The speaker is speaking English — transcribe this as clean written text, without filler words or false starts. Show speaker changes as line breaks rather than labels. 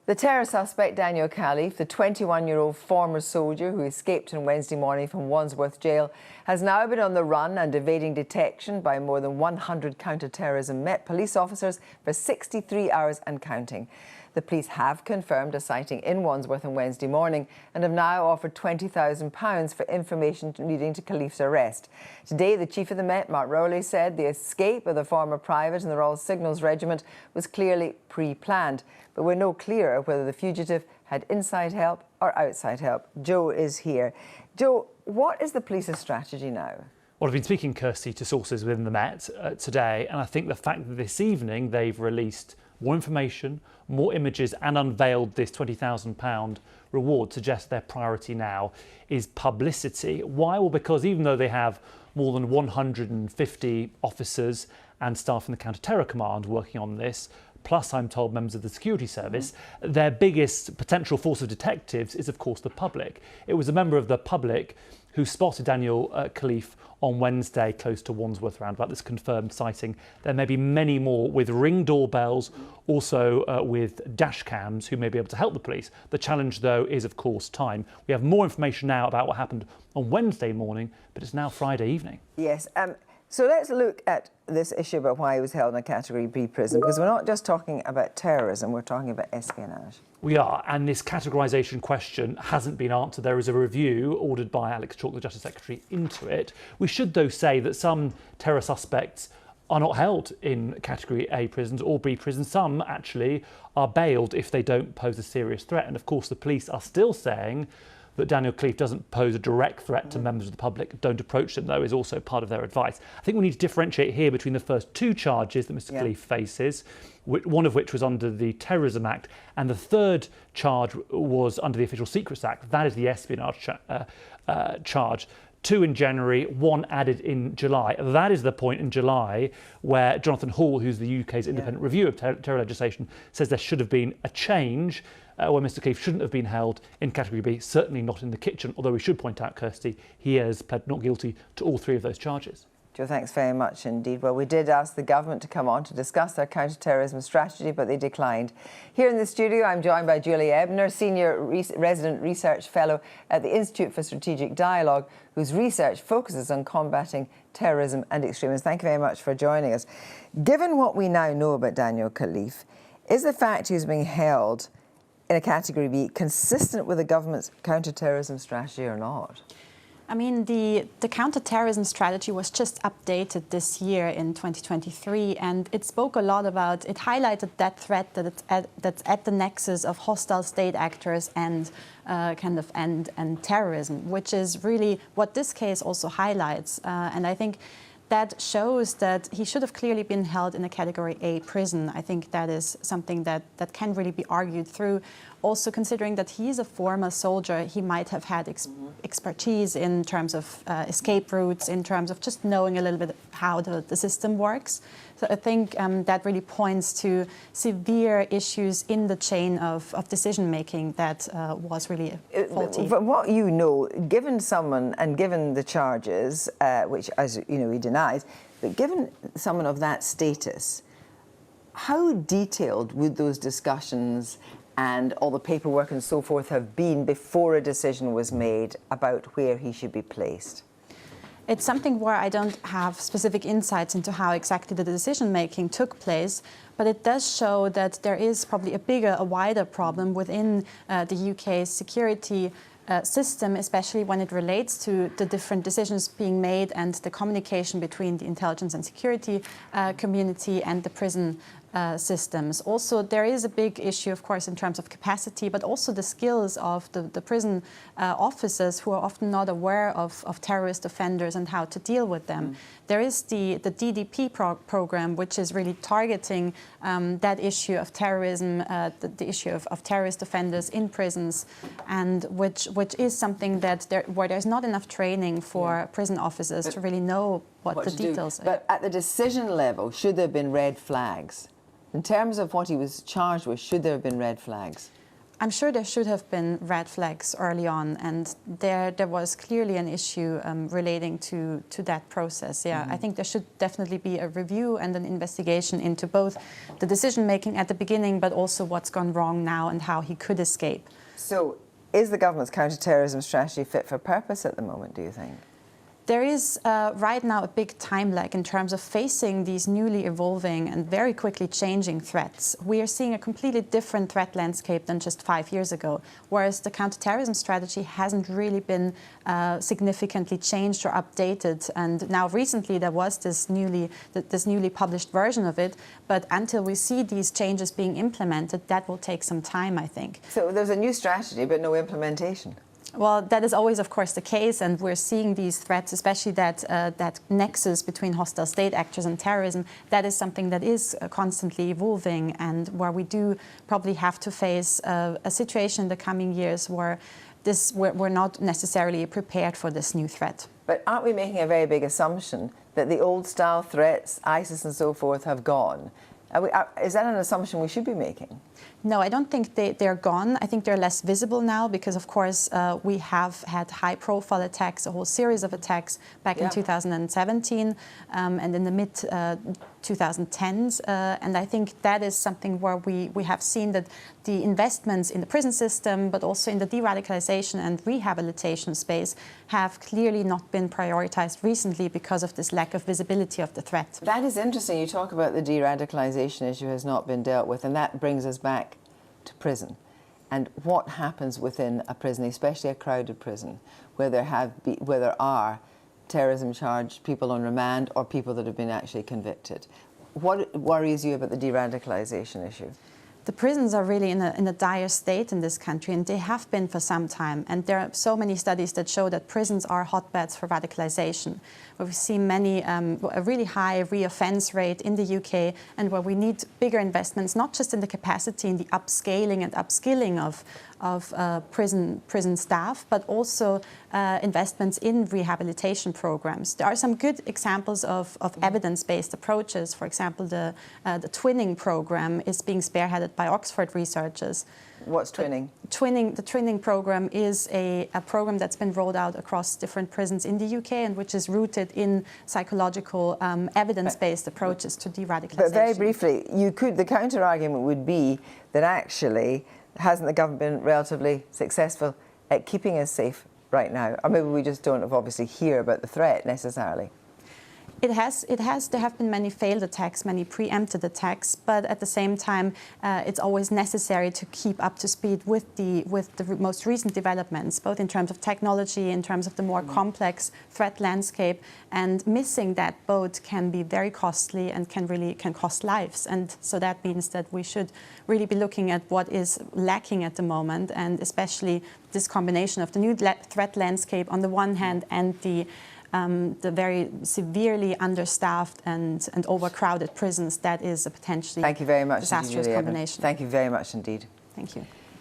The terror suspect, Daniel Khalife, the 21-year-old former soldier who escaped on Wednesday morning from Wandsworth Jail, has now been on the run and evading detection by more than 100 counter-terrorism Met police officers for 63 hours and counting. The police have confirmed a sighting in Wandsworth on Wednesday morning and have now offered £20,000 for information leading to Khalife's arrest. Today, the chief of the Met, Mark Rowley, said the escape of the former private in the Royal Signals Regiment was clearly pre-planned, but we're no clearer whether the fugitive had inside help or outside help. Joe is here. Joe, what is the police's strategy now?
Well, I've been speaking, Kirsty, to sources within the Met today, and I think the fact that this evening they've released more information, more images and unveiled this £20,000 reward suggests their priority now is publicity. Why? Well, because even though they have more than 150 officers and staff in the Counter-Terror Command working on this, plus, I'm told, members of the security service, their biggest potential force of detectives is, of course, the public. It was a member of the public who spotted Daniel Khalife on Wednesday close to Wandsworth roundabout, this confirmed sighting. There may be many more with ring doorbells, also with dash cams who may be able to help the police. The challenge, though, is, of course, time. We have more information now about what happened on Wednesday morning, but it's now Friday evening.
Yes. So let's look at this issue about why he was held in a Category B prison, because we're not just talking about terrorism, we're talking about espionage.
We are, and this categorisation question hasn't been answered. There is a review ordered by Alex Chalk, the Justice Secretary, into it. We should, though, say that some terror suspects are not held in Category A prisons or B prisons. Some, actually, are bailed if they don't pose a serious threat. And, of course, the police are still saying that Daniel Khalife doesn't pose a direct threat to members of the public. Don't approach them, though, is also part of their advice. I think we need to differentiate here between the first two charges that Mr. Khalife faces, one of which was under the Terrorism Act, and the third charge was under the Official Secrets Act. That is the espionage charge. Two in January, one added in July. That is the point in July where Jonathan Hall, who's the UK's independent review of terror legislation, says there should have been a change where Mr. Khalife shouldn't have been held in Category B, certainly not in the kitchen, although we should point out, Kirsty, he has pled not guilty to all three of those charges.
Joe, thanks very much indeed. Well, we did ask the government to come on to discuss their counter-terrorism strategy, but they declined. Here in the studio, I'm joined by Julie Ebner, Senior Resident Research Fellow at the Institute for Strategic Dialogue, whose research focuses on combating terrorism and extremism. Thank you very much for joining us. Given what we now know about Daniel Khalife, is the fact he's being held in a Category B consistent with the government's counter-terrorism strategy or not?
I mean, the counter-terrorism strategy was just updated this year in 2023, and it spoke a lot about, it highlighted that threat that's at the nexus of hostile state actors and and terrorism, which is really what this case also highlights. And I think that shows that he should have clearly been held in a Category A prison. I think that is something that can really be argued through. Also, considering that he's a former soldier, he might have had expertise in terms of escape routes, in terms of just knowing a little bit how the system works. So I think that really points to severe issues in the chain of decision-making that was really faulty.
From what you know, given someone, and given the charges, which, as you know, he denies, but given someone of that status, how detailed would those discussions and all the paperwork and so forth have been before a decision was made about where he should be placed?
It's something where I don't have specific insights into how exactly the decision-making took place, but it does show that there is probably a wider problem within the UK's security system, especially when it relates to the different decisions being made and the communication between the intelligence and security community and the prison systems. Also, there is a big issue, of course, in terms of capacity, but also the skills of the prison officers who are often not aware of terrorist offenders and how to deal with them. There is the DDP program, which is really targeting that issue of terrorism, the issue of terrorist offenders in prisons, and which is something that where there's not enough training for prison officers to really know what the details are.
But at the decision level, should there have been red flags? In terms of what he was charged with, should there have been red flags?
I'm sure there should have been red flags early on, and there was clearly an issue relating to that process. Yeah, I think there should definitely be a review and an investigation into both the decision making at the beginning, but also what's gone wrong now and how he could escape.
So, is the government's counter-terrorism strategy fit for purpose at the moment, do you think?
There is right now a big time lag in terms of facing these newly evolving and very quickly changing threats. We are seeing a completely different threat landscape than just 5 years ago, whereas the counterterrorism strategy hasn't really been significantly changed or updated. And now recently there was this newly published version of it, but until we see these changes being implemented, that will take some time, I think.
So there's a new strategy, but no implementation.
Well, that is always, of course, the case, and we're seeing these threats, especially that nexus between hostile state actors and terrorism. That is something that is constantly evolving, and where we do probably have to face a situation in the coming years where we're not necessarily prepared for this new threat.
But aren't we making a very big assumption that the old-style threats, ISIS and so forth, have gone? Is that an assumption we should be making?
No, I don't think they're gone. I think they're less visible now because, of course, we have had high-profile attacks, a whole series of attacks back in 2017 and in the mid-2010s. And I think that is something where we have seen that the investments in the prison system, but also in the de-radicalization and rehabilitation space, have clearly not been prioritized recently because of this lack of visibility of the threat.
That is interesting. You talk about the de-radicalization issue has not been dealt with, and that brings us back to prison and what happens within a prison, especially a crowded prison, where there are terrorism charged people on remand or people that have been actually convicted. What worries you about the de-radicalization issue?
The prisons are really in a dire state in this country, and they have been for some time. And there are so many studies that show that prisons are hotbeds for radicalization, where we see a really high reoffense rate in the UK, and where we need bigger investments, not just in the capacity, in the upscaling and upskilling of prison staff, but also investments in rehabilitation programs. There are some good examples of evidence-based approaches. For example, the twinning program is being spearheaded by Oxford researchers.
What's twinning?
The twinning program is a program that's been rolled out across different prisons in the UK and which is rooted in psychological evidence-based approaches to de-radicalization.
But very briefly, the counter-argument would be that actually hasn't the government been relatively successful at keeping us safe right now? Or maybe we just don't obviously hear about the threat necessarily.
There have been many failed attacks, many preempted attacks, but at the same time, it's always necessary to keep up to speed with the most recent developments, both in terms of technology, in terms of the more complex threat landscape, and missing that boat can be very costly and can cost lives. And so that means that we should really be looking at what is lacking at the moment, and especially this combination of the new threat landscape on the one hand and the very severely understaffed and overcrowded prisons. That is a potentially
Thank you very much
disastrous
indeed,
combination.
Thank you very much indeed.
Thank you.